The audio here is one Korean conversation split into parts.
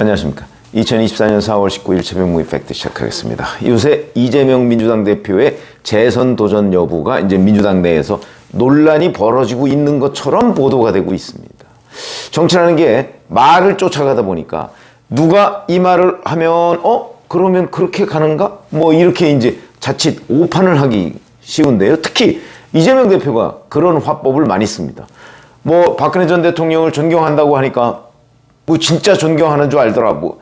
안녕하십니까. 2024년 4월 19일 새벽 팩트 시작하겠습니다. 요새 이재명 민주당 대표의 재선 도전 여부가 이제 민주당 내에서 논란이 벌어지고 있는 것처럼 보도가 되고 있습니다. 정치라는 게 말을 쫓아가다 보니까 누가 이 말을 하면 그러면 그렇게 가는가? 뭐 이렇게 이제 자칫 오판을 하기 쉬운데요. 특히 이재명 대표가 그런 화법을 많이 씁니다. 뭐 박근혜 전 대통령을 존경한다고 하니까 뭐 진짜 존경하는 줄 알더라. 뭐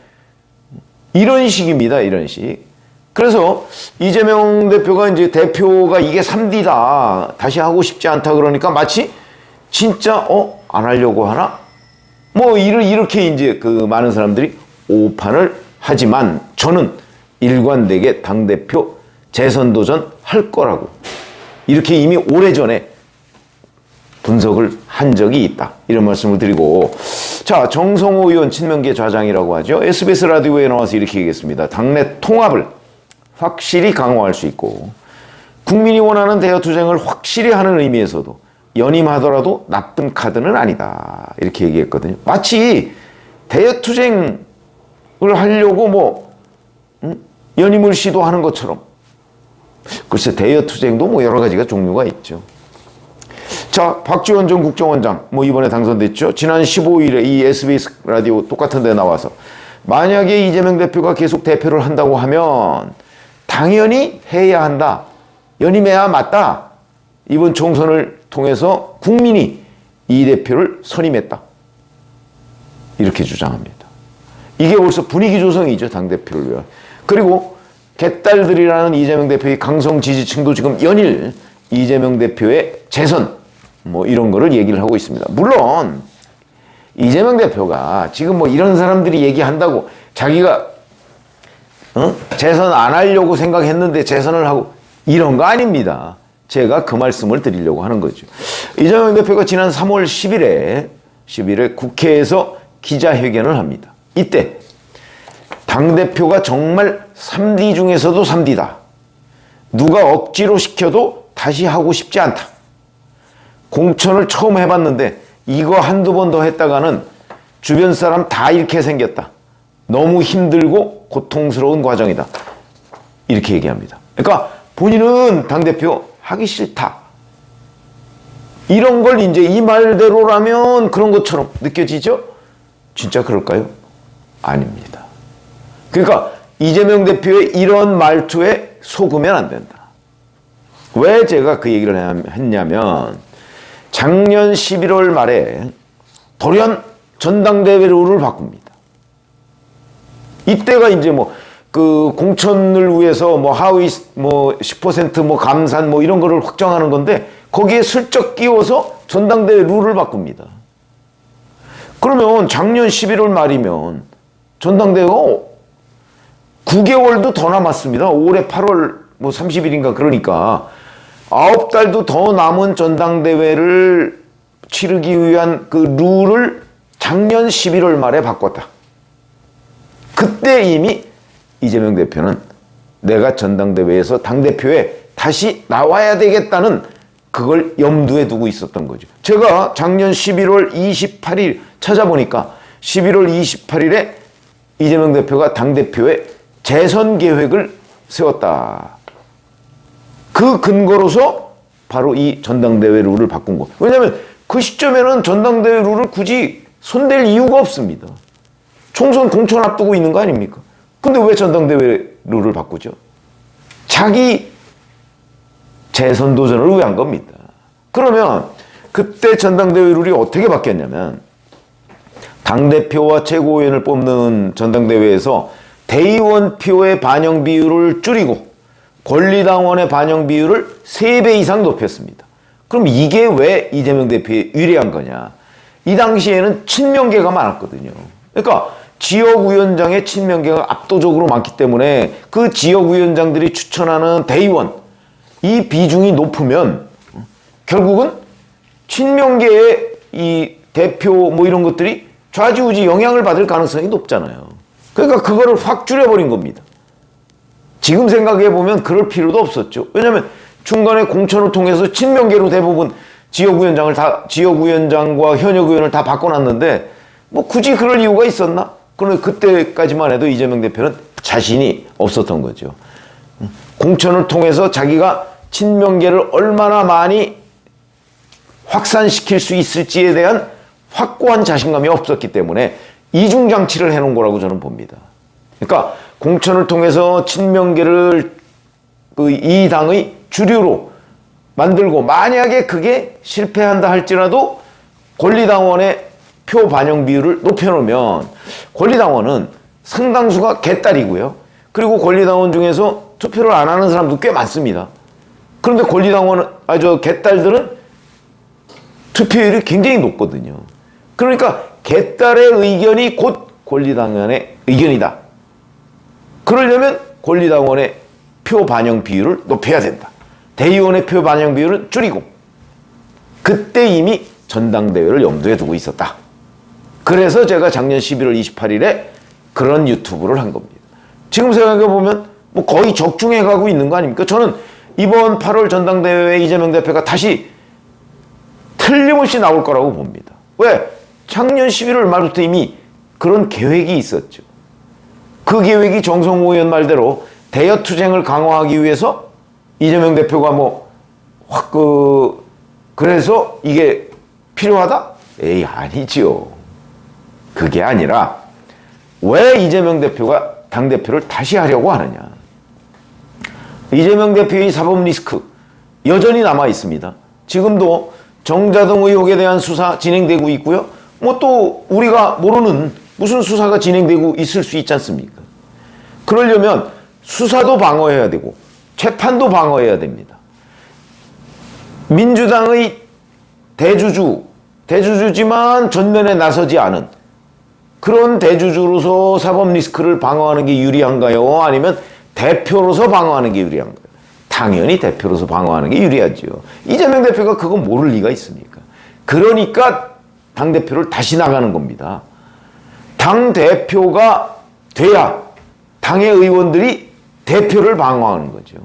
이런 식입니다. 이런 식. 그래서 이재명 대표가 이제 대표가 이게 3D다. 다시 하고 싶지 않다 그러니까 마치 진짜 안 하려고 하나? 뭐 이렇게 이제 그 많은 사람들이 오판을 하지만 저는 일관되게 당대표 재선 도전 할 거라고 이렇게 이미 오래전에 분석을 한 적이 있다. 이런 말씀을 드리고, 자, 정성호 의원 친명계 좌장이라고 하죠. SBS 라디오에 나와서 이렇게 얘기했습니다. 당내 통합을 확실히 강화할 수 있고 국민이 원하는 대여투쟁을 확실히 하는 의미에서도 연임하더라도 나쁜 카드는 아니다. 이렇게 얘기했거든요. 마치 대여투쟁을 하려고 연임을 시도하는 것처럼. 글쎄 대여투쟁도 뭐 여러 가지가 종류가 있죠. 자, 박지원 전 국정원장 이번에 당선됐죠. 지난 15일에 이 SBS 라디오 똑같은 데 나와서 만약에 이재명 대표가 계속 대표를 한다고 하면 당연히 해야 한다. 연임해야 맞다. 이번 총선을 통해서 국민이 이 대표를 선임했다. 이렇게 주장합니다. 이게 벌써 분위기 조성이죠. 당대표를 위한. 그리고 개딸들이라는 이재명 대표의 강성 지지층도 지금 연일 이재명 대표의 재선 이런 거를 얘기를 하고 있습니다. 물론 이재명 대표가 지금 이런 사람들이 얘기한다고 자기가 재선 안 하려고 생각했는데 재선을 하고 이런 거 아닙니다. 제가 그 말씀을 드리려고 하는 거죠. 이재명 대표가 지난 3월 10일에 국회에서 기자회견을 합니다. 이때 당대표가 정말 3D 중에서도 3D다. 누가 억지로 시켜도 다시 하고 싶지 않다. 공천을 처음 해봤는데 이거 한두 번 더 했다가는 주변 사람 다 잃게 생겼다. 너무 힘들고 고통스러운 과정이다. 이렇게 얘기합니다. 그러니까 본인은 당대표 하기 싫다. 이런 걸 이제 이 말대로라면 그런 것처럼 느껴지죠? 진짜 그럴까요? 아닙니다. 그러니까 이재명 대표의 이런 말투에 속으면 안 된다. 왜 제가 그 얘기를 했냐면 작년 11월 말에 돌연 전당대회 룰을 바꿉니다. 이때가 이제 그 공천을 위해서 하위 10% 감산 이런 거를 확정하는 건데 거기에 슬쩍 끼워서 전당대회 룰을 바꿉니다. 그러면 작년 11월 말이면 전당대회가 9개월도 더 남았습니다. 올해 8월 30일인가 그러니까 9달도 더 남은 전당대회를 치르기 위한 그 룰을 작년 11월 말에 바꿨다. 그때 이미 이재명 대표는 내가 전당대회에서 당대표에 다시 나와야 되겠다는 그걸 염두에 두고 있었던 거죠. 제가 작년 11월 28일 찾아보니까 11월 28일에 이재명 대표가 당대표에 재선 계획을 세웠다. 그 근거로서 바로 이 전당대회 룰을 바꾼 거. 왜냐하면 그 시점에는 전당대회 룰을 굳이 손댈 이유가 없습니다. 총선 공천 앞두고 있는 거 아닙니까? 근데 왜 전당대회 룰을 바꾸죠? 자기 재선 도전을 위한 겁니다. 그러면 그때 전당대회 룰이 어떻게 바뀌었냐면 당대표와 최고위원을 뽑는 전당대회에서 대의원 표의 반영 비율을 줄이고 권리당원의 반영 비율을 3배 이상 높였습니다. 그럼 이게 왜 이재명 대표에 유리한 거냐? 이 당시에는 친명계가 많았거든요. 그러니까 지역위원장의 친명계가 압도적으로 많기 때문에 그 지역위원장들이 추천하는 대의원 이 비중이 높으면 결국은 친명계의 이 대표 이런 것들이 좌지우지 영향을 받을 가능성이 높잖아요. 그러니까 그거를 확 줄여버린 겁니다. 지금 생각해보면 그럴 필요도 없었죠. 왜냐하면 중간에 공천을 통해서 친명계로 대부분 지역위원장과 현역 의원을 다 바꿔놨는데 굳이 그럴 이유가 있었나? 그런데 그때까지만 해도 이재명 대표는 자신이 없었던 거죠. 공천을 통해서 자기가 친명계를 얼마나 많이 확산시킬 수 있을지에 대한 확고한 자신감이 없었기 때문에 이중장치를 해놓은 거라고 저는 봅니다. 그러니까 공천을 통해서 친명계를 이 당의 주류로 만들고 만약에 그게 실패한다 할지라도 권리당원의 표 반영 비율을 높여놓으면 권리당원은 상당수가 개딸이고요. 그리고 권리당원 중에서 투표를 안 하는 사람도 꽤 많습니다. 그런데 개딸들은 투표율이 굉장히 높거든요. 그러니까 개딸의 의견이 곧 권리당원의 의견이다. 그러려면 권리당원의 표 반영 비율을 높여야 된다. 대의원의 표 반영 비율은 줄이고 그때 이미 전당대회를 염두에 두고 있었다. 그래서 제가 작년 11월 28일에 그런 유튜브를 한 겁니다. 지금 생각해보면 뭐 거의 적중해 가고 있는 거 아닙니까? 저는 이번 8월 전당대회에 이재명 대표가 다시 틀림없이 나올 거라고 봅니다. 왜? 작년 11월 말부터 이미 그런 계획이 있었죠. 그 계획이 정성호 의원 말대로 대여 투쟁을 강화하기 위해서 이재명 대표가 그래서 이게 필요하다? 에이, 아니지요. 그게 아니라 왜 이재명 대표가 당대표를 다시 하려고 하느냐. 이재명 대표의 사법 리스크 여전히 남아 있습니다. 지금도 정자동 의혹에 대한 수사 진행되고 있고요. 또 우리가 모르는 무슨 수사가 진행되고 있을 수 있지 않습니까? 그러려면 수사도 방어해야 되고 재판도 방어해야 됩니다. 민주당의 대주주지만 전면에 나서지 않은 그런 대주주로서 사법 리스크를 방어하는 게 유리한가요? 아니면 대표로서 방어하는 게 유리한가요? 당연히 대표로서 방어하는 게 유리하죠. 이재명 대표가 그거 모를 리가 있습니까? 그러니까 당대표를 다시 나가는 겁니다. 당대표가 돼야 당의 의원들이 대표를 방어하는 거죠.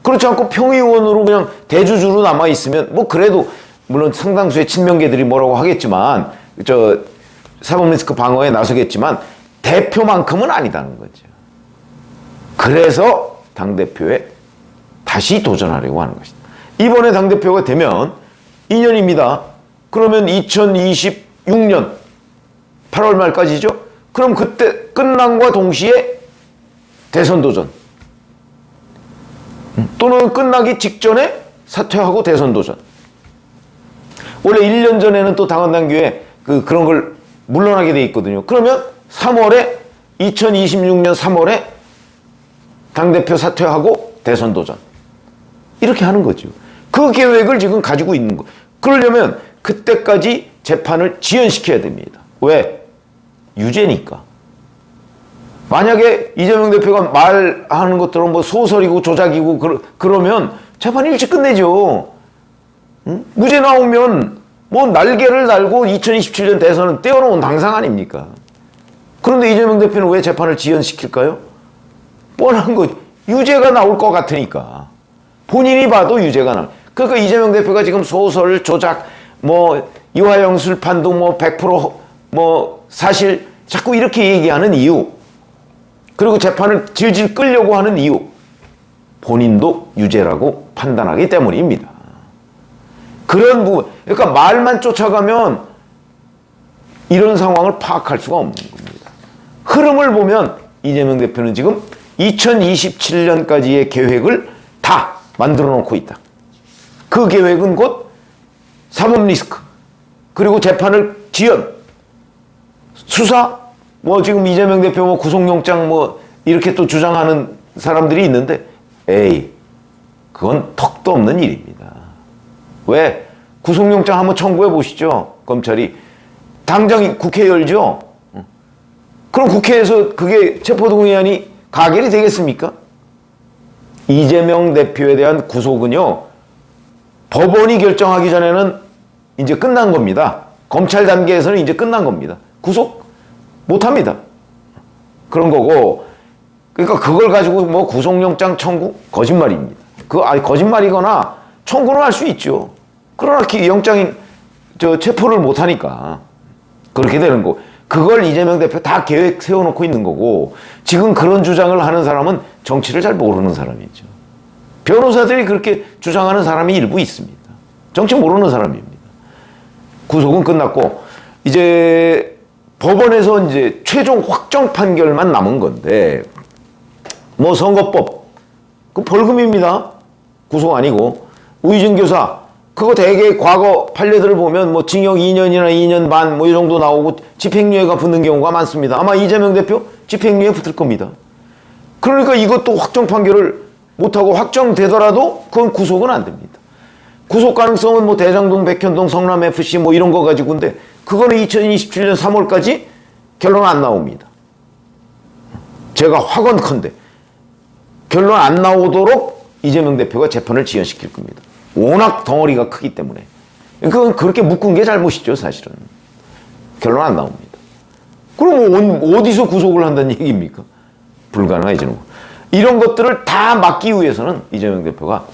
그렇지 않고 평의원으로 그냥 대주주로 남아있으면 그래도 물론 상당수의 친명계들이 뭐라고 하겠지만 사법 리스크 방어에 나서겠지만 대표만큼은 아니다는 거죠. 그래서 당대표에 다시 도전하려고 하는 것이다. 이번에 당대표가 되면 2년입니다. 그러면 2026년 8월 말까지죠. 그럼 그때 끝남과 동시에 대선 도전 또는 끝나기 직전에 사퇴하고 대선 도전. 원래 1년 전에는 또 당원 당규에 그런 걸 물러나게 돼 있거든요. 그러면 2026년 3월에 당대표 사퇴하고 대선 도전. 이렇게 하는 거죠. 그 계획을 지금 가지고 있는 거. 그러려면 그때까지 재판을 지연시켜야 됩니다. 왜? 유죄니까. 만약에 이재명 대표가 말하는 것들은 소설이고 조작이고 그러면 재판 일찍 끝내죠. 응? 무죄 나오면 날개를 달고 2027년 대선은 떼어놓은 당상 아닙니까? 그런데 이재명 대표는 왜 재판을 지연시킬까요? 뻔한 거 유죄가 나올 것 같으니까. 본인이 봐도 유죄가 나올. 그러니까 이재명 대표가 지금 소설, 조작, 이화영 술판도 100% 사실 자꾸 이렇게 얘기하는 이유, 그리고 재판을 질질 끌려고 하는 이유, 본인도 유죄라고 판단하기 때문입니다. 그런 부분, 그러니까 말만 쫓아가면 이런 상황을 파악할 수가 없는 겁니다. 흐름을 보면 이재명 대표는 지금 2027년까지의 계획을 다 만들어 놓고 있다. 그 계획은 곧 사법 리스크, 그리고 재판을 지연, 수사, 지금 이재명 대표 구속영장 이렇게 또 주장하는 사람들이 있는데, 에이, 그건 턱도 없는 일입니다. 왜? 구속영장 한번 청구해 보시죠. 검찰이. 당장 국회 열죠. 그럼 국회에서 그게 체포동의안이 가결이 되겠습니까? 이재명 대표에 대한 구속은요, 법원이 결정하기 전에는 이제 끝난 겁니다. 검찰 단계에서는 이제 끝난 겁니다. 구속 못합니다. 그런 거고, 그러니까 그걸 가지고 구속영장 청구? 거짓말입니다. 거짓말이거나 청구는 할 수 있죠. 그러나 영장인 체포를 못하니까 그렇게 되는 거. 그걸 이재명 대표 다 계획 세워놓고 있는 거고, 지금 그런 주장을 하는 사람은 정치를 잘 모르는 사람이죠. 변호사들이 그렇게 주장하는 사람이 일부 있습니다. 정치 모르는 사람입니다. 구속은 끝났고 이제 법원에서 이제 최종 확정 판결만 남은 건데, 뭐 선거법 그 벌금입니다. 구속 아니고. 우이준 교사 그거 대개 과거 판례들을 보면 뭐 징역 2년이나 2년 반 뭐 이 정도 나오고 집행유예가 붙는 경우가 많습니다. 아마 이재명 대표 집행유예 붙을 겁니다. 그러니까 이것도 확정 판결을 못하고 확정되더라도 그건 구속은 안 됩니다. 구속 가능성은 뭐 대장동, 백현동, 성남FC 뭐 이런 거 가지고인데, 그거는 2027년 3월까지 결론 안 나옵니다. 제가 확언컨대 결론 안 나오도록 이재명 대표가 재판을 지연시킬 겁니다. 워낙 덩어리가 크기 때문에. 그건 그렇게 묶은 게 잘못이죠, 사실은. 결론 안 나옵니다. 그럼 어디서 구속을 한다는 얘기입니까? 불가능해지는 거. 이런 것들을 다 막기 위해서는 이재명 대표가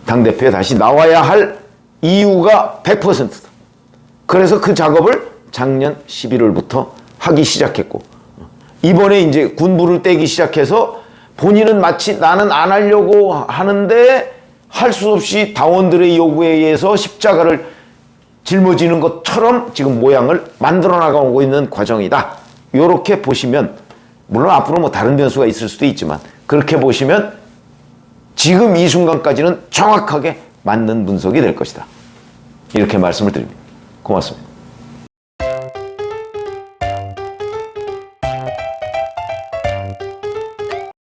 당대표에 다시 나와야 할 이유가 100%다. 그래서 그 작업을 작년 11월부터 하기 시작했고, 이번에 이제 군부를 떼기 시작해서 본인은 마치 나는 안 하려고 하는데 할 수 없이 당원들의 요구에 의해서 십자가를 짊어지는 것처럼 지금 모양을 만들어 나가고 있는 과정이다. 이렇게 보시면, 물론 앞으로 뭐 다른 변수가 있을 수도 있지만, 그렇게 보시면 지금 이 순간까지는 정확하게 맞는 분석이 될 것이다. 이렇게 말씀을 드립니다. 고맙습니다.